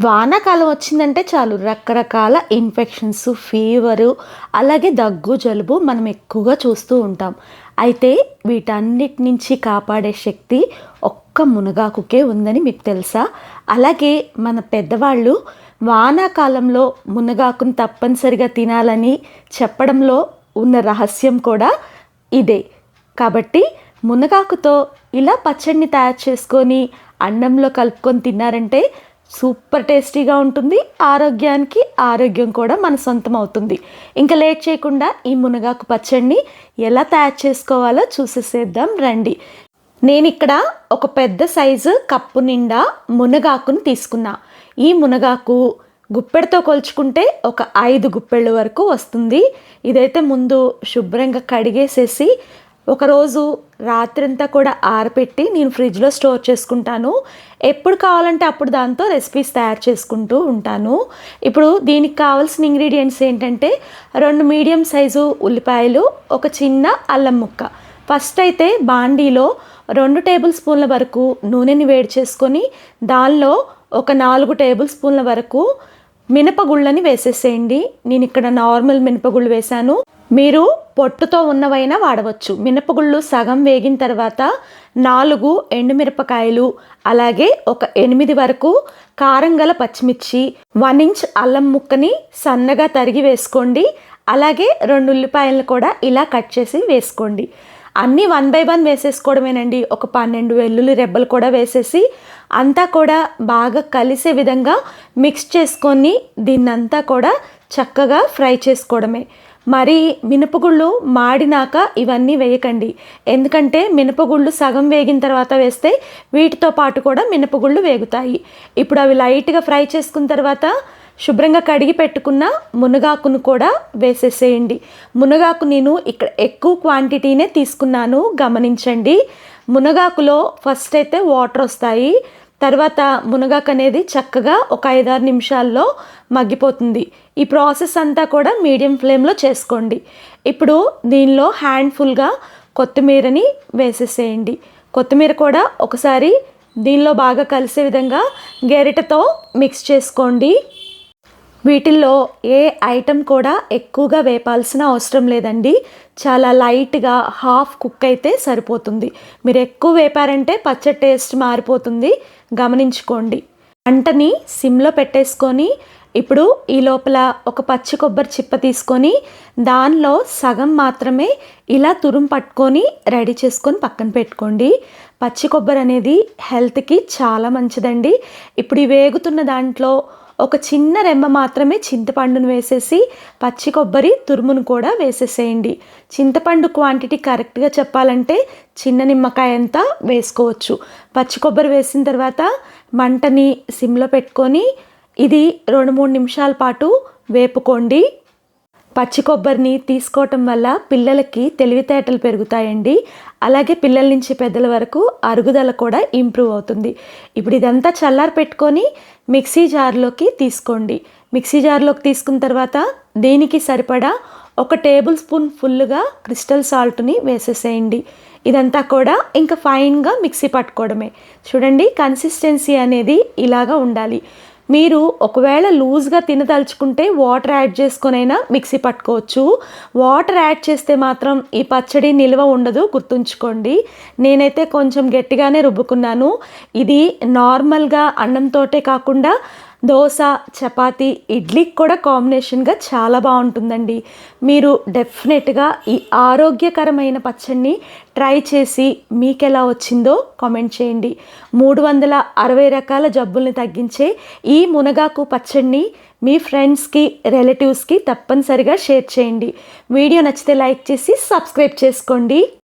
వానాకాలం వచ్చిందంటే చాలు రకరకాల ఇన్ఫెక్షన్స్, ఫీవరు, అలాగే దగ్గు, జలుబు మనం ఎక్కువగా చూస్తూ ఉంటాం. అయితే వీటన్నిటి నుంచి కాపాడే శక్తి ఒక్క మునగాకుకే ఉందని మీకు తెలుసా? అలాగే మన పెద్దవాళ్ళు వానాకాలంలో మునగాకుని తప్పనిసరిగా తినాలని చెప్పడంలో ఉన్న రహస్యం కూడా ఇదే. కాబట్టి మునగాకుతో ఇలా పచ్చడిని తయారు చేసుకొని అన్నంలో కలుపుకొని తిన్నారంటే సూపర్ టేస్టీగా ఉంటుంది. ఆరోగ్యానికి ఆరోగ్యం కూడా మన సొంతం అవుతుంది. ఇంకా లేట్ చేయకుండా ఈ మునగాకు పచ్చడిని ఎలా తయారు చేసుకోవాలో చూసేసేద్దాం రండి. నేను ఇక్కడ ఒక పెద్ద సైజు కప్పు నిండా మునగాకుని తీసుకున్నా. ఈ మునగాకు గుప్పెడితో కొలుచుకుంటే ఒక 5 గుప్పెళ్ళ వరకు వస్తుంది. ఇదైతే ముందు శుభ్రంగా కడిగేసేసి ఒకరోజు రాత్రంతా కూడా ఆరపెట్టి నేను ఫ్రిడ్జ్లో స్టోర్ చేసుకుంటాను. ఎప్పుడు కావాలంటే అప్పుడు దాంతో రెసిపీస్ తయారు చేసుకుంటూ ఉంటాను. ఇప్పుడు దీనికి కావాల్సిన ఇంగ్రీడియంట్స్ ఏంటంటే 2 మీడియం సైజు ఉల్లిపాయలు, ఒక చిన్న అల్లం ముక్క. ఫస్ట్ అయితే బాండీలో 2 టేబుల్ స్పూన్ల వరకు నూనెని వేడి చేసుకొని దానిలో ఒక 4 టేబుల్ స్పూన్ల వరకు మినపగుళ్ళని వేసేసేయండి. నేను ఇక్కడ నార్మల్ మినపగుళ్ళు వేశాను. మీరు పొట్టుతో ఉన్నవైనా వాడవచ్చు. మినపగుళ్ళు సగం వేగిన తర్వాత 4 ఎండుమిరపకాయలు, అలాగే ఒక 8 వరకు కారం గల పచ్చిమిర్చి, 1 ఇంచ్ అల్లం ముక్కని సన్నగా తరిగి వేసుకోండి. అలాగే 2 ఉల్లిపాయలను కూడా ఇలా కట్ చేసి వేసుకోండి. అన్నీ 1 బై 1 వేసేసుకోవడమేనండి. ఒక 12 వెల్లుల్లి రెబ్బలు కూడా వేసేసి అంతా కూడా బాగా కలిసే విధంగా మిక్స్ చేసుకొని దీన్నంతా కూడా చక్కగా ఫ్రై చేసుకోవడమే. మరి మినపగుళ్ళు మాడినాక ఇవన్నీ వేయకండి. ఎందుకంటే మినపగుళ్ళు సగం వేగిన తర్వాత వేస్తే వీటితో పాటు కూడా మినపగుళ్ళు వేగుతాయి. ఇప్పుడు అవి లైట్గా ఫ్రై చేసుకున్న తర్వాత శుభ్రంగా కడిగి పెట్టుకున్న మునగాకును కూడా వేసేసేయండి. మునగాకు నేను ఇక్కడ ఎక్కువ క్వాంటిటీనే తీసుకున్నాను, గమనించండి. మునగాకులో ఫస్ట్ అయితే వాటర్ వస్తాయి. తర్వాత మునగాకు అనేది చక్కగా ఒక 5-6 నిమిషాల్లో మగ్గిపోతుంది. ఈ ప్రాసెస్ అంతా కూడా మీడియం ఫ్లేమ్లో చేసుకోండి. ఇప్పుడు దీనిలో హ్యాండ్ఫుల్గా కొత్తిమీరని వేసేసేయండి. కొత్తిమీర కూడా ఒకసారి దీనిలో బాగా కలిసే విధంగా గరిటెతో మిక్స్ చేసుకోండి. వీటిల్లో ఏ ఐటెం కూడా ఎక్కువగా వేపాల్సిన అవసరం లేదండి. చాలా లైట్గా హాఫ్ కుక్ అయితే సరిపోతుంది. మీరు ఎక్కువ వేపారంటే పచ్చడి టేస్ట్ మారిపోతుంది, గమనించుకోండి. మంటని సిమ్లో పెట్టేసుకొని ఇప్పుడు ఈ లోపల ఒక పచ్చి కొబ్బరి చిప్ప తీసుకొని దానిలో సగం మాత్రమే ఇలా తురుము పట్టుకొని రెడీ చేసుకొని పక్కన పెట్టుకోండి. పచ్చి కొబ్బరి అనేది హెల్త్కి చాలా మంచిదండి. ఇప్పుడు ఈ వేగుతున్న దాంట్లో ఒక చిన్న రెమ్మ మాత్రమే చింతపండును వేసేసి పచ్చి కొబ్బరి తురుమును కూడా వేసేసేయండి. చింతపండు క్వాంటిటీ కరెక్ట్గా చెప్పాలంటే చిన్న నిమ్మకాయ అంతా వేసుకోవచ్చు. పచ్చి కొబ్బరి వేసిన తర్వాత మంటని సిమ్లో పెట్టుకొని ఇది 2-3 నిమిషాల పాటు వేపుకోండి. పచ్చి కొబ్బరిని తీసుకోవటం వల్ల పిల్లలకి తెలివితేటలు పెరుగుతాయండి. అలాగే పిల్లల నుంచి పెద్దల వరకు అరుగుదల కూడా ఇంప్రూవ్ అవుతుంది. ఇప్పుడు ఇదంతా చల్లారి పెట్టుకొని మిక్సీ జార్లోకి తీసుకోండి. మిక్సీ జార్లోకి తీసుకున్న తర్వాత దీనికి సరిపడా 1 టేబుల్ స్పూన్ ఫుల్గా క్రిస్టల్ సాల్ట్ని వేసేసేయండి. ఇదంతా కూడా ఇంకా ఫైన్గా మిక్సీ పట్టుకోవడమే. చూడండి, కన్సిస్టెన్సీ అనేది ఇలాగా ఉండాలి. మీరు ఒకవేళ లూజ్గా తినదలుచుకుంటే వాటర్ యాడ్ చేసుకొనైనా మిక్సీ పట్టుకోవచ్చు. వాటర్ యాడ్ చేస్తే మాత్రం ఈ పచ్చడి నిల్వ ఉండదు, గుర్తుంచుకోండి. నేనైతే కొంచెం గట్టిగానే రుబ్బుకున్నాను. ఇది నార్మల్గా అన్నంతోటే కాకుండా దోశ, చపాతి, ఇడ్లీకి కూడా కాంబినేషన్గా చాలా బాగుంటుందండి. మీరు డెఫినెట్గా ఈ ఆరోగ్యకరమైన పచ్చడిని ట్రై చేసి మీకు ఎలా వచ్చిందో కామెంట్ చేయండి. 360 రకాల జబ్బుల్ని తగ్గించే ఈ మునగాకు పచ్చడిని మీ ఫ్రెండ్స్కి, రిలేటివ్స్కి తప్పనిసరిగా షేర్ చేయండి. వీడియో నచ్చితే లైక్ చేసి సబ్స్క్రైబ్ చేసుకోండి.